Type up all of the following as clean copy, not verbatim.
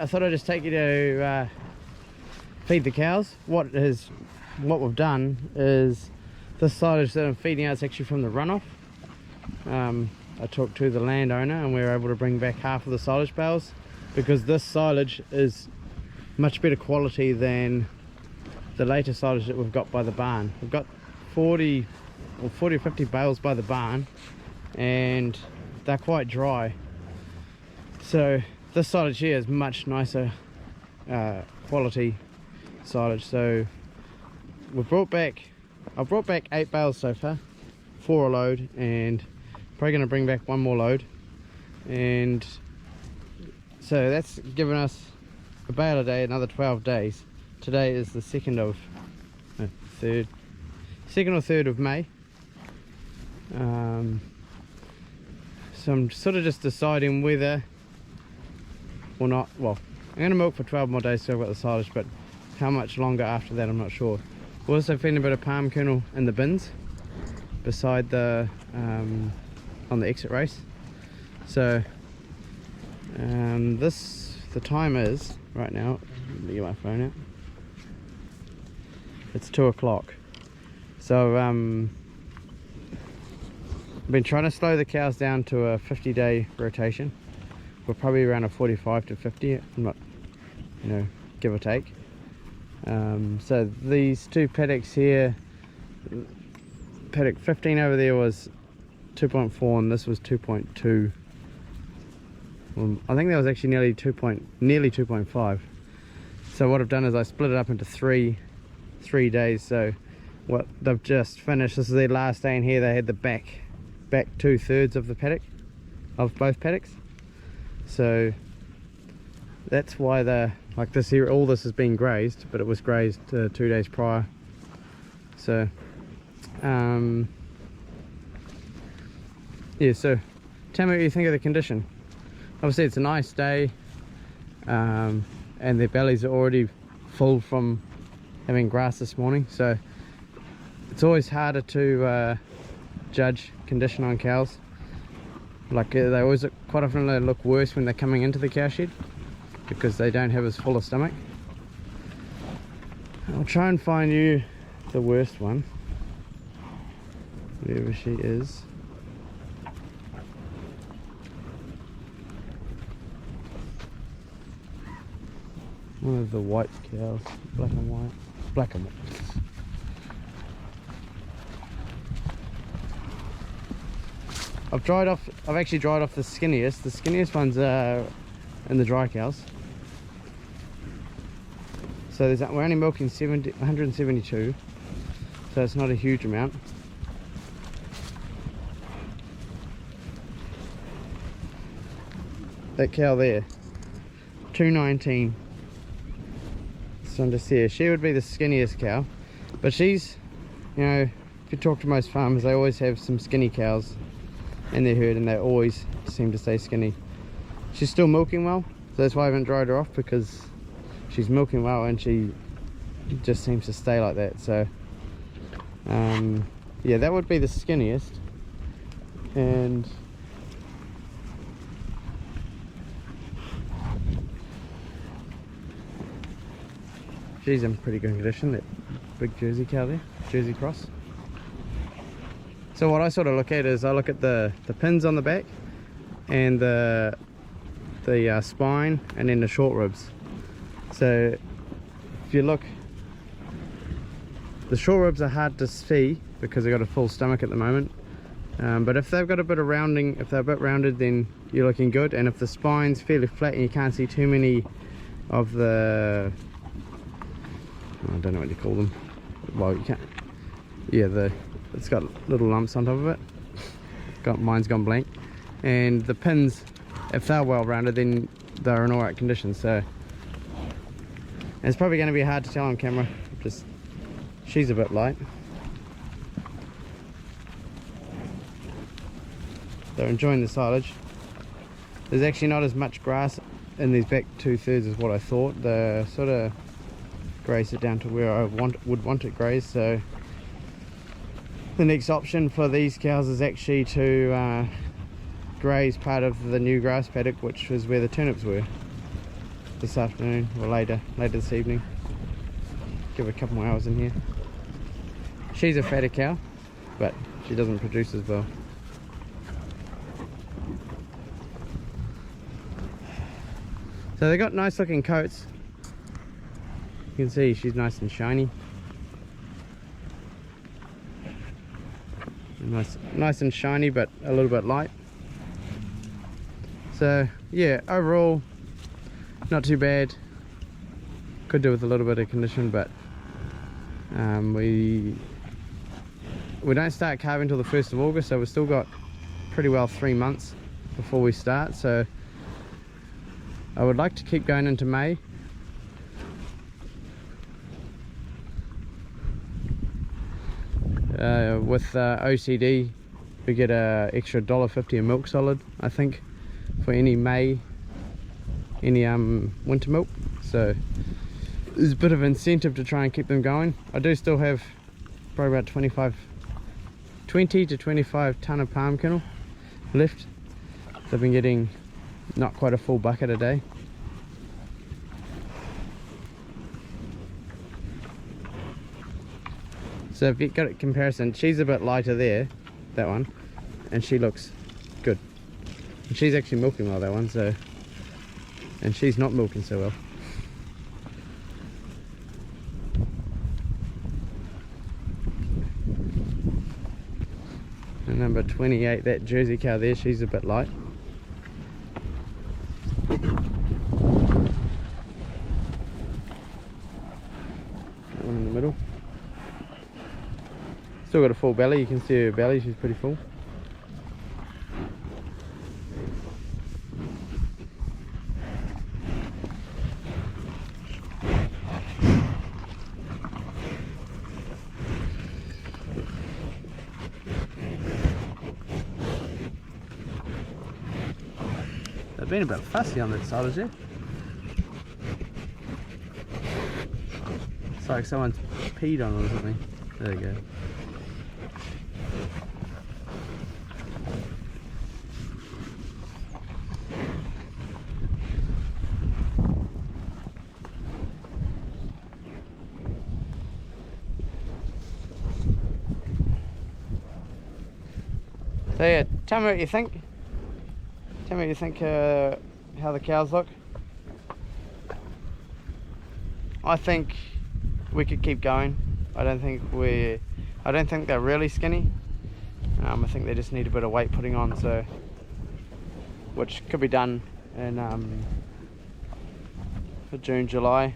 I thought I'd just take you to feed the cows. What we've done is this silage that I'm feeding out is actually from the runoff. I talked to the landowner and we were able to bring back half of the silage bales because this silage is much better quality than the later silage that we've got by the barn. We've got 40 or 50 bales by the barn and they're quite dry. So this silage here is much nicer quality silage. So I've brought back 8 bales so far, 4 a load, and probably going to bring back 1 more load. And so that's given us a bale a day, another 12 days. Today is the 2nd or 3rd of May. So I'm sort of just deciding whether or not, well, I'm going to milk for 12 more days so I've got the silage, but how much longer after that I'm not sure. We're also feeding a bit of palm kernel in the bins beside the on the exit race. So the time is right now, let me get my phone out, it's 2 o'clock. So I've been trying to slow the cows down to a 50-day rotation. We're probably around a 45 to 50, I'm not, give or take. So these 2 paddocks here, paddock 15 over there was 2.4 and this was 2.2. Well, I think that was actually nearly 2.5. So what I've done is I split it up into three days. So what they've just finished, this is their last day in here. They had the back 2/3 of the paddock, of both paddocks. So that's why like this here, all this has been grazed, but it was grazed 2 days prior. So yeah, so tell me what you think of the condition. Obviously it's a nice day, and their bellies are already full from having grass this morning, so it's always harder to judge condition on cows. Like they always quite often they look worse when they're coming into the cow shed because they don't have as full a stomach. I'll try and find you the worst one, wherever she is. One of the white cows, black and white. I've actually dried off the skinniest. The skinniest ones are in the dry cows. So we're only milking 172, so it's not a huge amount. That cow there, 219. So I'm just here. She would be the skinniest cow, but she's, if you talk to most farmers, they always have some skinny cows in their herd and they always seem to stay skinny. She's still milking well, so that's why I haven't dried her off, because she's milking well and she just seems to stay like that. So yeah, that would be the skinniest. And she's in pretty good condition, that big Jersey cow there, Jersey cross. So what I sort of look at is I look at the pins on the back and the spine and then the short ribs. So if you look, the short ribs are hard to see because they've got a full stomach at the moment. But if they've got a bit of rounding, if they're a bit rounded, then you're looking good. And if the spine's fairly flat and you can't see too many of the, I don't know what you call them. Well, you can't. Yeah, it's got little lumps on top of it. Mine's gone blank. And the pins, if they're well rounded, then they're in alright condition. So it's probably going to be hard to tell on camera. Just she's a bit light. They're enjoying the silage. There's actually not as much grass in these back 2/3 as what I thought. They're sort of grazed it down to where I would want it grazed. So the next option for these cows is actually to graze part of the new grass paddock, which was where the turnips were. this afternoon or later this evening. Give it a couple more hours in here. She's a fatter cow, but she doesn't produce as well. So they got nice looking coats. You can see she's nice and shiny. Nice and shiny, but a little bit light. So yeah, overall not too bad. Could do with a little bit of condition, but we don't start calving until the 1st of August, so we've still got pretty well 3 months before we start. So I would like to keep going into May. With OCD we get a extra $1.50 a milk solid, I think, for any winter milk. So there's a bit of incentive to try and keep them going. I do still have probably about 20 to 25 tonne of palm kernel left. So I've been getting not quite a full bucket a day. So if you've got a comparison, she's a bit lighter there, that one, and she looks good. And she's actually milking well, that one, so, and she's not milking so well. And number 28, that Jersey cow there, she's a bit light. That one in the middle. Still got a full belly, you can see her belly, she's pretty full. They've been a bit fussy on that silage there. It's like someone's peed on it or something. There you go. So yeah, tell me what you think. Tell me what you think how the cows look. I think we could keep going. I don't think they're really skinny. I think they just need a bit of weight putting on, so which could be done in for June, July.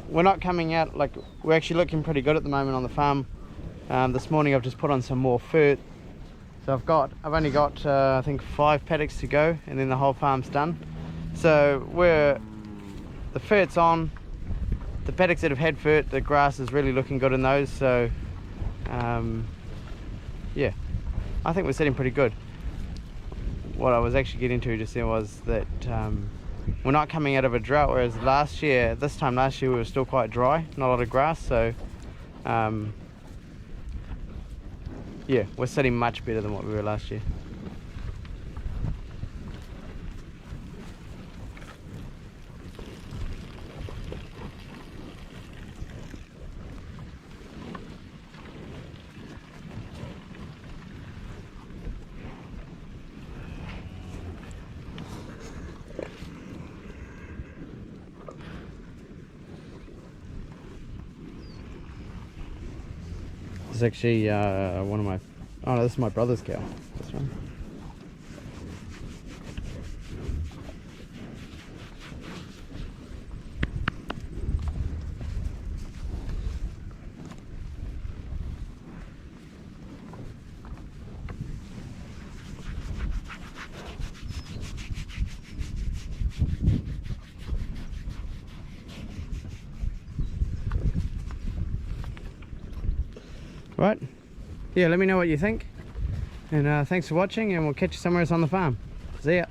We're not coming out, like, we're actually looking pretty good at the moment on the farm. This morning I've just put on some more fert. So I've only got I think 5 paddocks to go, and then the whole farm's done. So the fert's on. The paddocks that have had fert, the grass is really looking good in those. So yeah, I think we're sitting pretty good. What I was actually getting to just then was that we're not coming out of a drought, whereas this time last year we were still quite dry, not a lot of grass. So yeah, we're sitting much better than what we were last year. This is actually one of my, oh no, this is my brother's cow, this one. Right, yeah, let me know what you think, and thanks for watching, and we'll catch you somewhere else on the farm. See ya.